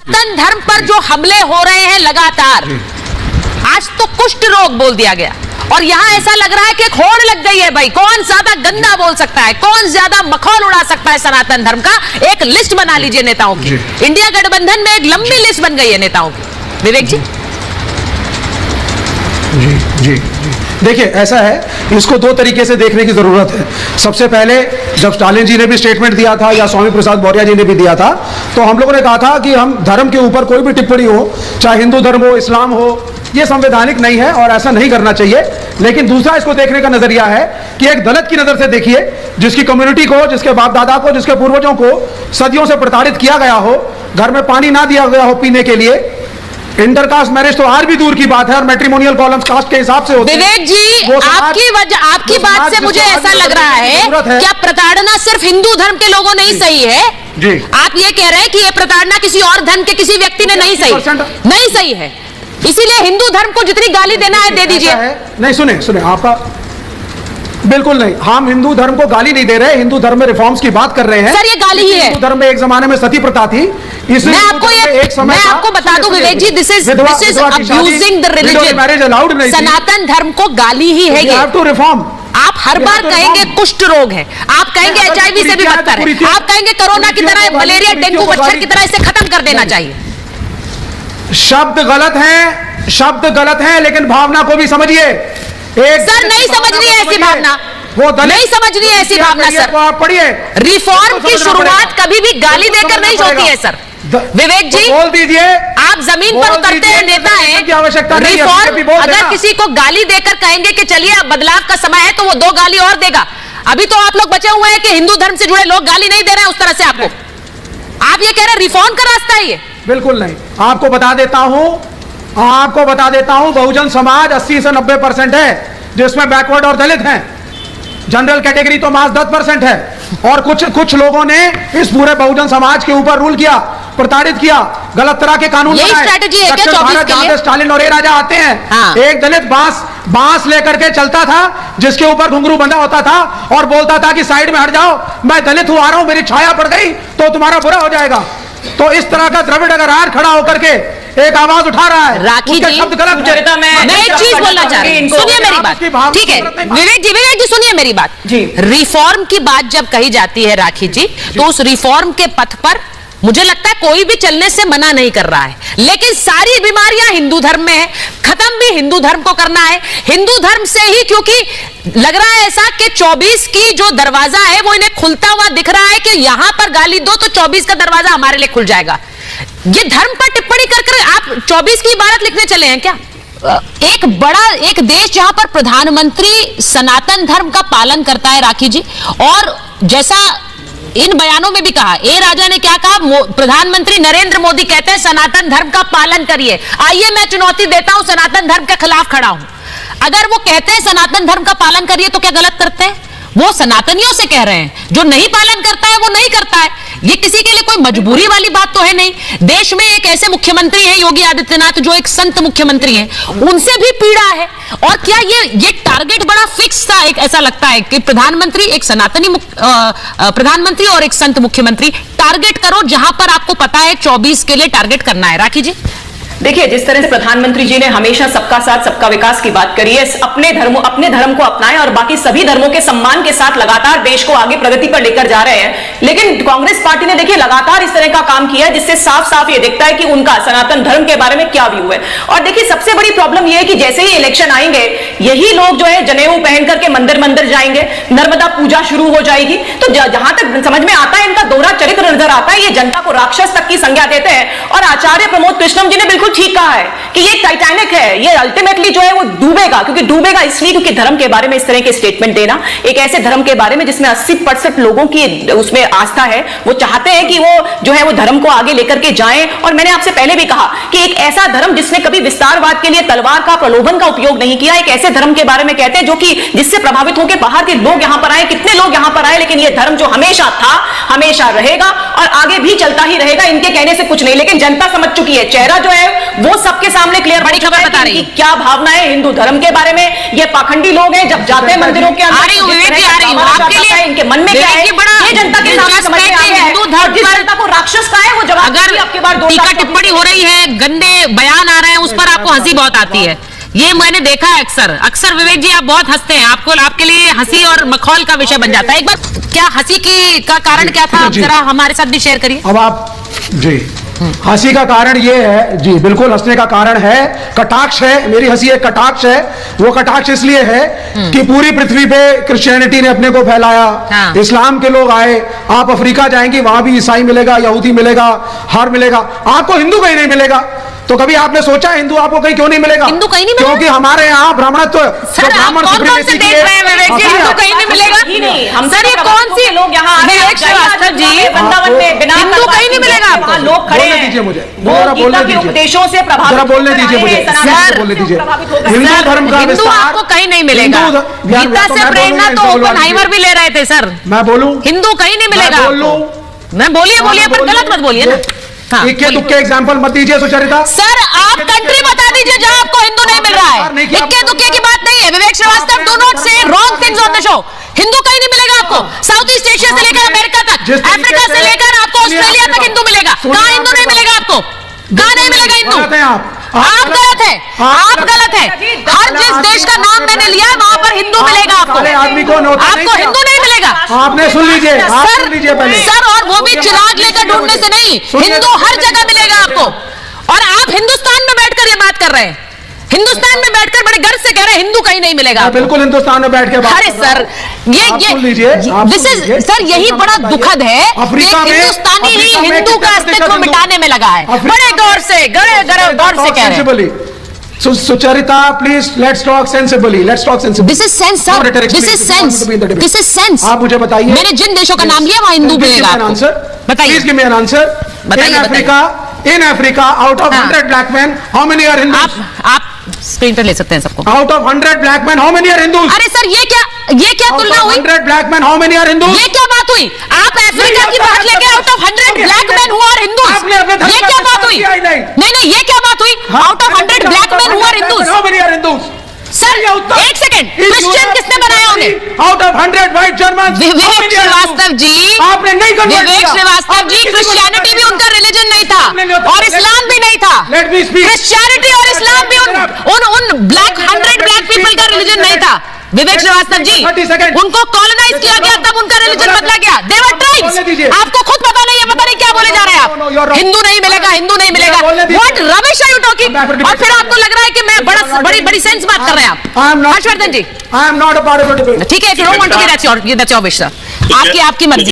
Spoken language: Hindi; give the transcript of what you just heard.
सनातन धर्म पर जो हमले हो रहे हैं लगातार, आज तो कुष्ठ रोग बोल दिया गया और यहां ऐसा लग रहा है कि होड़ लग गई है। भाई कौन ज्यादा गंदा बोल सकता है, कौन ज्यादा मखौल उड़ा सकता है सनातन धर्म का, एक लिस्ट बना लीजिए नेताओं की। इंडिया गठबंधन में एक लंबी लिस्ट बन गई है नेताओं की। विवेक जी जी जी देखिए, ऐसा है, इसको दो तरीके से देखने की जरूरत है। सबसे पहले जब स्टालिन जी ने भी स्टेटमेंट दिया था या स्वामी प्रसाद मौर्य जी ने भी दिया था, तो हम लोगों ने कहा था कि हम धर्म के ऊपर कोई भी टिप्पणी हो, चाहे हिंदू धर्म हो, इस्लाम हो, ये संवैधानिक नहीं है और ऐसा नहीं करना चाहिए। लेकिन दूसरा इसको देखने का नजरिया है कि एक दलित की नजर से देखिए, जिसकी कम्युनिटी को, जिसके बाप दादा को, जिसके पूर्वजों को सदियों से प्रताड़ित किया गया हो, घर में पानी ना दिया गया हो पीने के लिए, इंटरकास्ट मैरिज तो आज भी दूर की बात है और मैट्रिमोनियल कॉलम्स कास्ट के हिसाब से होते हैं। विवेक जी, आपकी बात से मुझे ऐसा लग रहा है क्या प्रताड़ना सिर्फ हिंदू धर्म के लोगों ने ही सही है? जी, आप ये कह रहे हैं कि ये प्रताड़ना किसी और धर्म के किसी व्यक्ति ने नहीं सही है, इसीलिए हिंदू धर्म को जितनी गाली देना है दे दीजिए। नहीं, सुने आपका, बिल्कुल नहीं, हम हिंदू धर्म को गाली नहीं दे रहे, हिंदू धर्म में रिफॉर्म्स की बात कर रहे हैं। सर ये गाली ही है। हिंदू धर्म में एक जमाने में सती प्रथा थी, मैं आपको बता दूं Vivek ji, this is abusing the religion. Sanatan Dharma को गाली ही है ये। आप हर बार कहेंगे कुष्ठ रोग है, आप कहेंगे HIV से भी बदतर है, आप कहेंगे कोरोना की तरह, मलेरिया डेंगू मच्छर की तरह इसे खत्म कर देना चाहिए। शब्द गलत है लेकिन भावना को भी समझिए। सर नहीं समझनी है ऐसी भावना, वो नहीं समझनी है ऐसी भावना सर। आप पढ़िए, रिफॉर्म की शुरुआत कभी भी गाली देकर नहीं होती है सर। विवेक जी बोल दीजिए, आप जमीन पर उतरते हैं, नेता हैं। रिफॉर्म अगर किसी को गाली देकर कहेंगे कि चलिए अब बदलाव का समय है, तो वो 2 गाली और देगा। अभी तो आप लोग बचे हुए हैं कि हिंदू धर्म से जुड़े लोग गाली नहीं दे रहे हैं उस तरह से आपको। आप ये कह रहे हैं रिफॉर्म का रास्ता है ये? बिल्कुल नहीं। आपको बता देता हूं बहुजन समाज 80 से 90% है, जिसमें बैकवर्ड और दलित हैं। जनरल कैटेगरी तो मात्र 10% है और कुछ लोगों ने इस पूरे बहुजन समाज के ऊपर रूल किया, प्रताड़ित किया, गलत तरह के कानून बनाए। स्ट्रेटजी है क्या 24 के लिए? स्टालिन और ये राजा आते हैं। हाँ। एक दलित बांस लेकर के चलता था, जिसके ऊपर घुंघरू बंधा होता था और बोलता था कि साइड में हट जाओ, मैं दलित हूं, आ रहा हूं, मेरी छाया पड़ गई तो तुम्हारा बुरा हो जाएगा। तो इस तरह का द्रविड़ अगर आज खड़ा होकर के एक आवाज उठा रहा है, राखी जी, शब्द गलत है। मैं एक चीज बोलना चाह रही हूं, सुनिए मेरी बात, ठीक है विवेक जी सुनिए मेरी बात जी। रिफॉर्म की बात जब कही जाती है राखी जी, तो उस रिफॉर्म के पथ पर मुझे लगता है कोई भी चलने से मना नहीं कर रहा है, लेकिन सारी बीमारियां हिंदू धर्म में है, खत्म भी हिंदू धर्म को करना है, हिंदू धर्म से ही। क्योंकि लग रहा है ऐसा कि 24 की जो दरवाजा है वो इन्हें खुलता हुआ दिख रहा है कि यहां पर गाली दो तो 24 का दरवाजा हमारे लिए खुल जाएगा। ये धर्म पर टिप्पणी कर आप 24 की इबारत लिखने चले हैं क्या? एक देश जहां पर प्रधानमंत्री सनातन धर्म का पालन करता है राखी जी, और जैसा इन बयानों में भी कहा, ए राजा ने क्या कहा, प्रधानमंत्री नरेंद्र मोदी कहते हैं सनातन धर्म का पालन करिए। आइए मैं चुनौती देता हूं, सनातन धर्म के खिलाफ खड़ा हूं। अगर वो कहते हैं सनातन धर्म का पालन करिए तो क्या गलत करते हैं? वो सनातनियों से कह रहे हैं, जो नहीं पालन करता है वो नहीं करता है। ये किसी के लिए कोई मजबूरी वाली बात तो है नहीं। देश में एक ऐसे मुख्यमंत्री हैं योगी आदित्यनाथ, जो एक संत मुख्यमंत्री हैं, उनसे भी पीड़ा है। और क्या ये टारगेट बड़ा फिक्स था? एक ऐसा लगता है कि प्रधानमंत्री, एक सनातनी प्रधानमंत्री और एक संत मुख्यमंत्री, टारगेट करो जहां पर आपको पता है 24 के लिए टारगेट करना है। राखी जी देखिए, जिस तरह से प्रधानमंत्री जी ने हमेशा सबका साथ सबका विकास की बात करी है, अपने धर्म को अपनाएं और बाकी सभी धर्मों के सम्मान के साथ लगातार देश को आगे प्रगति पर लेकर जा रहे हैं। लेकिन कांग्रेस पार्टी ने देखिए लगातार इस तरह का काम किया है, जिससे साफ साफ ये दिखता है कि उनका सनातन धर्म के बारे में क्या व्यू है। और देखिए सबसे बड़ी प्रॉब्लम यह है कि जैसे ही इलेक्शन आएंगे, यही लोग जो है जनेऊ पहन करके मंदिर जाएंगे, नर्मदा पूजा शुरू हो जाएगी। तो जहां तक समझ में आता है, इनका दोहरा चरित्र नजर आता है। ये जनता को राक्षस तक की संज्ञा देते हैं। और आचार्य प्रमोद कृष्णम जी ने बिल्कुल ठीक कहा है कि ये टाइटैनिक है, ये अल्टीमेटली जो है वो डूबेगा। क्योंकि डूबेगा इसलिए क्योंकि धर्म के बारे में इस तरह के स्टेटमेंट देना, एक ऐसे धर्म के बारे में जिसमें 80% लोगों की उसमें आस्था है, वो चाहते हैं कि वो जो है वो धर्म को आगे लेकर के जाएं। और मैंने आपसे पहले भी कहा कि एक ऐसा धर्म जिसने कभी विस्तारवाद के लिए तलवार का, प्रलोभन का उपयोग नहीं किया, एक ऐसे धर्म के बारे में कहते हैं जो कि जिससे प्रभावित होकर बाहर के लोग यहां पर आए, कितने लोग यहां पर आए, लेकिन ये धर्म जो हमेशा था, हमेशा रहेगा और आगे भी चलता ही रहेगा। इनके कहने से कुछ नहीं, लेकिन जनता समझ चुकी है, चेहरा जो है वो सबके सामने क्लियर बड़ी खबर बता रही क्या भावना है हिंदू धर्म के बारे में। ये पाखंडी लोग हैं, जब जाते हैं मंदिरों के अंदर आपके लिए इनके मन में क्या है, ये जनता के सामने समझ में आ गया है। हिंदू धर्म जिस जनता को राक्षस का है वो जवाब अगर आपके बार टीका टिप्पणी हो रही है, गंदे बयान आ रहे हैं, उस पर आपको हंसी बहुत आती है। ये मैंने देखा है अक्सर विवेक जी आप बहुत हंसते हैं, आपके लिए हंसी और मखौल का विषय बन जाता है। एक बार क्या हंसी का कारण क्या था, आप जरा हमारे साथ भी शेयर करिए। अब आप जी हंसी का कारण ये है जी, बिल्कुल हंसने का कारण है, कटाक्ष है, मेरी हंसी एक कटाक्ष है। वो कटाक्ष इसलिए है कि पूरी पृथ्वी पे क्रिश्चियनिटी ने अपने को फैलाया, इस्लाम के लोग आए, आप अफ्रीका जाएंगे वहां भी ईसाई मिलेगा, यहूदी मिलेगा, हर मिलेगा, आपको हिंदू कहीं नहीं मिलेगा। तो कभी आपने सोचा हिंदू आपको कहीं क्यों नहीं मिलेगा? हिंदू कहीं नहीं मिलेगा, क्योंकि हमारे यहाँ ब्राह्मणत्व, ब्राह्मण सुप्रीमेसी देख रहे हैं विवेक जी, हिंदू कहीं नहीं मिलेगा। हम सर ये कौन सी लोग यहाँ विवेक श्रीवास्तव जी, वृंदावन में बिना हिंदू कहीं नहीं मिलेगा आपको, लोग खड़े हैं, दीजिए मुझे, वो गीता के उपदेशों से प्रभावित, बोलने दीजिए मुझे, बोलने दीजिए। हिंदू धर्म का हिंदू आपको कहीं नहीं मिलेगा। गीता से प्रेरणा तो ओपनहाइमर भी ले रहे थे सर। मैं बोलूं हिंदू कहीं नहीं मिलेगा। मैं बोलिए पर गलत मत बोलिए ना। इक्के दुक्के एग्जाम्पल मत दीजिए सुचरिता। सर आप कंट्री बता दीजिए जहां आपको हिंदू नहीं मिल रहा है। इक्के दुक्के की बात नहीं है विवेक श्रीवास्तव, डू नॉट से wrong things on the show. Hindu कहीं नहीं मिलेगा आपको, साउथ ईस्ट एशिया से लेकर अमेरिका तक, अफ्रीका से लेकर आपको ऑस्ट्रेलिया तक हिंदू मिलेगा। कहां हिंदू नहीं मिलेगा आपको, कहां नहीं मिलेगा हिंदू? आप गलत है, आप गलत है। हर जिस देश का नाम मैंने लिया है वहां पर हिंदू मिलेगा आपको, आदमी को आपको हिंदू नहीं मिलेगा। आपने सुन लीजिए, सुन लीजिए पहले सर, और वो भी चिराग लेकर ढूंढने से नहीं, हिंदू हर जगह मिलेगा आपको। और आप हिंदुस्तान में बैठकर ये बात कर रहे हैं, हिंदुस्तान में बैठकर बड़े गर्व से कह रहे हैं हिंदू कहीं नहीं मिलेगा। बिल्कुल हिंदुस्तान में बैठ के बात। अरे सर दिस इज सर, यही बड़ा दुखद है कि हिंदुस्तानी ही हिंदू का अस्तित्व मिटाने में लगा है। बड़े गौर से गौर से कह रहे हैं। Sucharita please let's talk sensibly, let's talk sensibly. This is sense sir, this is sense, this is sense. आप मुझे बताइए, मैंने जिन देशों का नाम लिया वहां हिंदू मिलेगा आपको। बताइए, please give me an answer. In Africa, out of 100 black men, how many are Hindus? आप स्क्रीन पर ले सकते हैं सबको। Out of 100 black men, how many are Hindus? अरे सर ये क्या तुलना हुई? 100 black men, how many are Hindus? ये क्या बात हुई? आप अफ्रीका की बात लेके out of 100 black men who are Hindus, ये क्या बात हुई? नहीं ये क्या बात हुई? Out of 100 black men who are Hindus, how many are Hindus? Sir एक सेकंड, क्रिश्चियन किसने बनाया उन्हें? Out of 100 white Germans, विवेक श्रीवास्तव जी, आपने नहीं convert विवेक किया। श्रीवास्तव जी, क्रिश्चियनिटी भी उनका रिलीजन नहीं था और इस्लाम भी नहीं था। क्रिश्चियनिटी और इस्लाम भी उन 100 ब्लैक पीपल का रिलीजन नहीं था। विवेक श्रीवास्तव जी, उनको कॉलोनाइज किया गया तब उनका रिलीजन बदला गया। दे वर ट्राइब्स। आपको खुद पता नहीं है, पता नहीं क्या बोले जा रहे हैं आप। हिंदू नहीं मिलेगा, हिंदू नहीं मिलेगा, what rubbish are you talking? और फिर आपको लग रहा है कि मैं बड़ी सेंस बात कर रहे हैं आप। हर्षवर्धन जी, I am not a part of the debate. ठीक है, if you don't want to be, that's your wish sir, आपकी मर्जी।